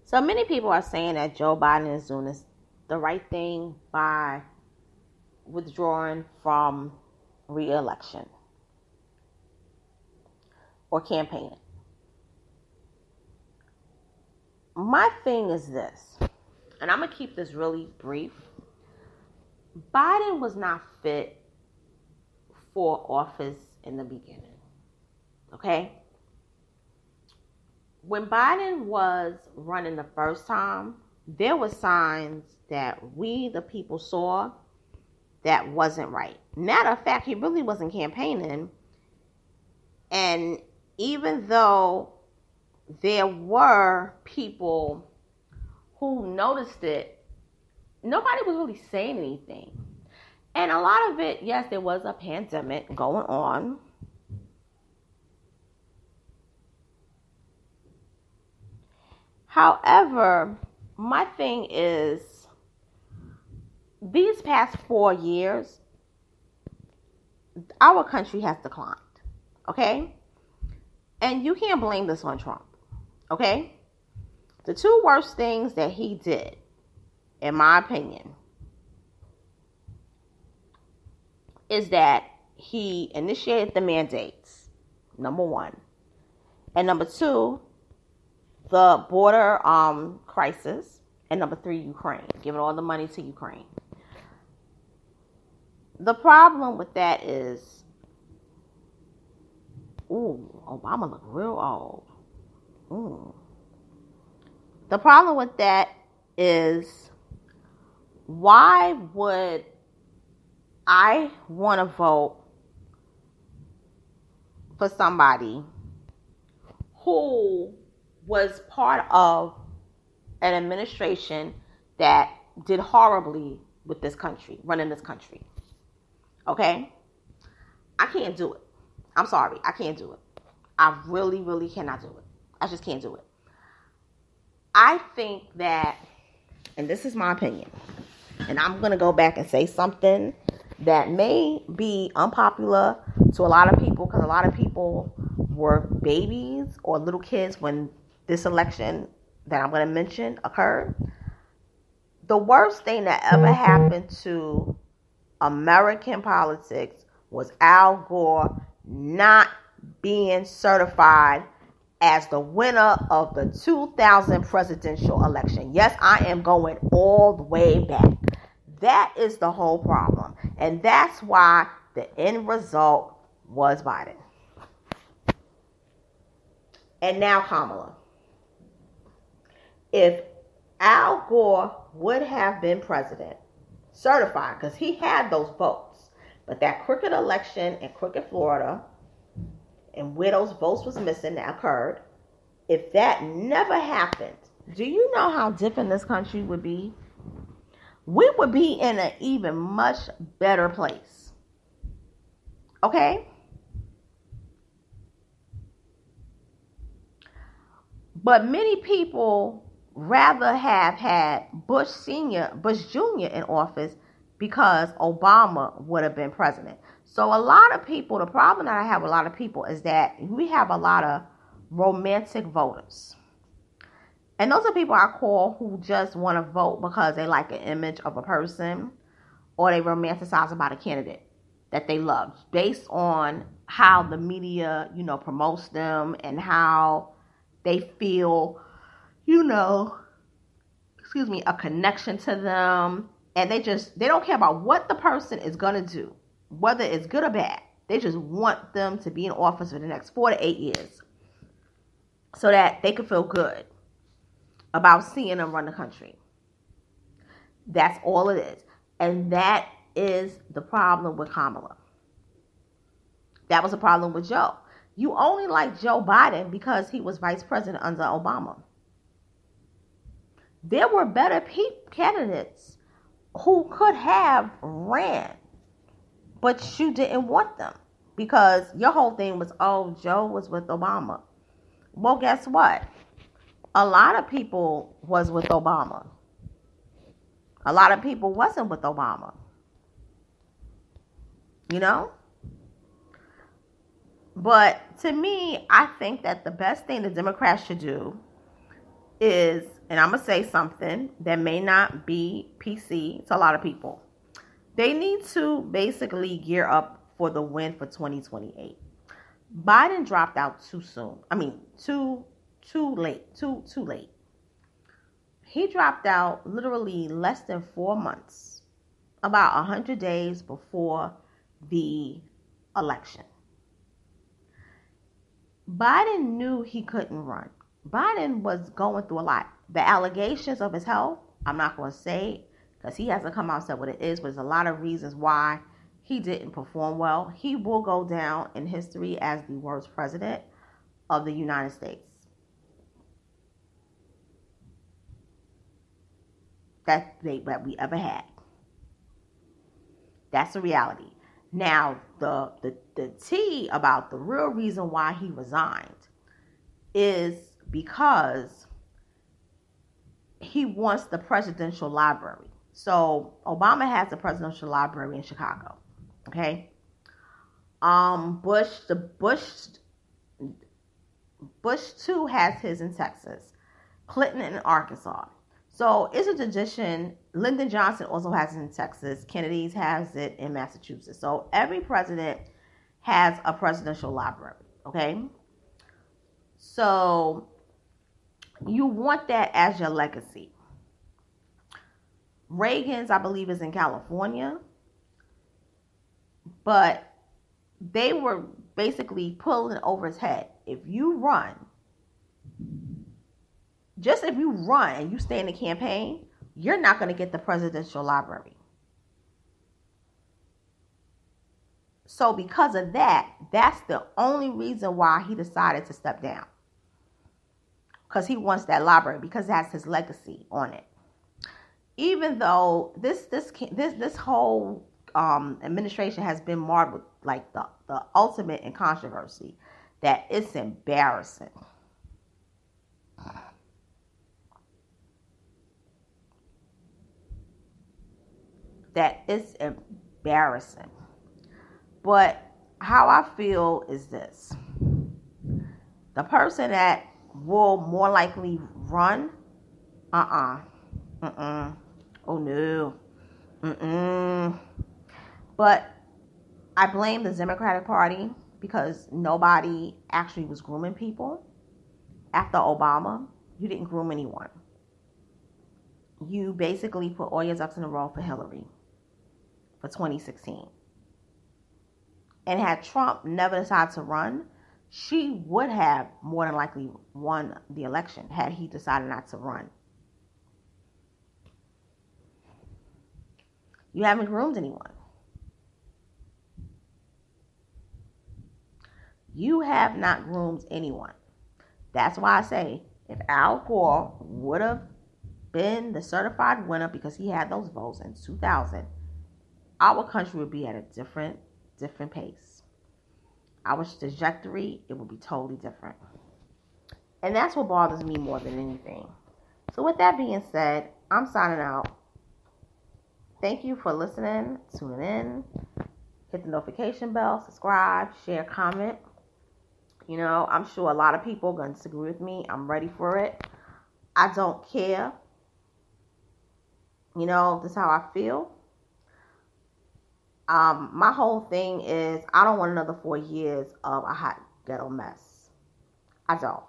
So many people are saying that Joe Biden is doing the right thing by withdrawing from re-election or campaigning. My thing is this, and I'm going to keep this really brief. Biden was not fit for office in the beginning. Okay? When Biden was running the first time, there were signs that we, the people, saw that wasn't right. Matter of fact, he really wasn't campaigning. And even though there were people who noticed it, nobody was really saying anything. And a lot of it, yes, there was a pandemic going on. However, my thing is, these past 4 years, our country has declined, okay? And you can't blame this on Trump, okay? The two worst things that he did, in my opinion, is that he initiated the mandates, number one. And number two, the border crisis. And number three, Ukraine, giving all the money to Ukraine. The problem with that is, Obama looked real old. The problem with that is, why would I want to vote for somebody who was part of an administration that did horribly with this country, running this country? Okay? I can't do it. I'm sorry. I can't do it. I really, really cannot do it. I just can't do it. I think that, and this is my opinion, and I'm going to go back and say something that may be unpopular to a lot of people, because a lot of people were babies or little kids when this election that I'm going to mention occurred. The worst thing that ever happened to American politics was Al Gore not being certified as the winner of the 2000 presidential election. Yes, I am going all the way back. That is the whole problem. And that's why the end result was Biden. And now Kamala. If Al Gore would have been president, certified, because he had those votes, but that crooked election in crooked Florida, and where those votes was missing, that occurred, if that never happened, do you know how different this country would be? We would be in an even much better place. Okay? But many people rather have had Bush Jr. in office because Obama would have been president. So a lot of people, the problem that I have with a lot of people is that we have a lot of romantic voters. And those are people I call who just want to vote because they like an image of a person, or they romanticize about a candidate that they love based on how the media, promotes them and how they feel, a connection to them. And they don't care about what the person is going to do, whether it's good or bad. They just want them to be in office for the next 4 to 8 years so that they can feel good about seeing them run the country. That's all it is. And that is the problem with Kamala. That was the problem with Joe. You only like Joe Biden because he was vice president under Obama. There were better candidates who could have ran, but you didn't want them because your whole thing was, Joe was with Obama. Well, guess what? A lot of people was with Obama. A lot of people wasn't with Obama. But to me, I think that the best thing the Democrats should do is, and I'm going to say something that may not be PC to a lot of people. They need to basically gear up for the win for 2028. Biden dropped out too soon. I mean, too late. Too late. He dropped out literally less than 4 months, about 100 days before the election. Biden knew he couldn't run. Biden was going through a lot. The allegations of his health, I'm not going to say because he hasn't come out and said what it is, but there's a lot of reasons why he didn't perform well. He will go down in history as the worst president of the United States that we ever had. That's the reality. Now, the tea about the real reason why he resigned is because he wants the presidential library. So Obama has the presidential library in Chicago. Okay. Bush 2 has his in Texas. Clinton in Arkansas. So it's a tradition. Lyndon Johnson also has it in Texas. Kennedy's has it in Massachusetts. So every president has a presidential library. Okay. So you want that as your legacy. Reagan's, I believe, is in California. But they were basically pulling it over his head. If you run and you stay in the campaign, you're not going to get the presidential library. So because of that, that's the only reason why he decided to step down. Because he wants that library, because that's his legacy on it. Even though this whole administration has been marred with like the ultimate in controversy, that it's embarrassing. That it's embarrassing. But how I feel is this. The person that will more likely run, oh no, But I blame the Democratic Party because nobody actually was grooming people. After Obama, you didn't groom anyone. You basically put all your ducks in a row for Hillary for 2016. And had Trump never decided to run, she would have more than likely won the election had he decided not to run. You haven't groomed anyone. You have not groomed anyone. That's why I say if Al Gore would have been the certified winner because he had those votes in 2000, our country would be at a different pace. Our trajectory, it would be totally different. And that's what bothers me more than anything. So with that being said, I'm signing out. Thank you for listening, tuning in. Hit the notification bell, subscribe, share, comment. You know, I'm sure a lot of people are going to disagree with me. I'm ready for it. I don't care. You know, this is how I feel. My whole thing is I don't want another 4 years of a hot ghetto mess. I don't.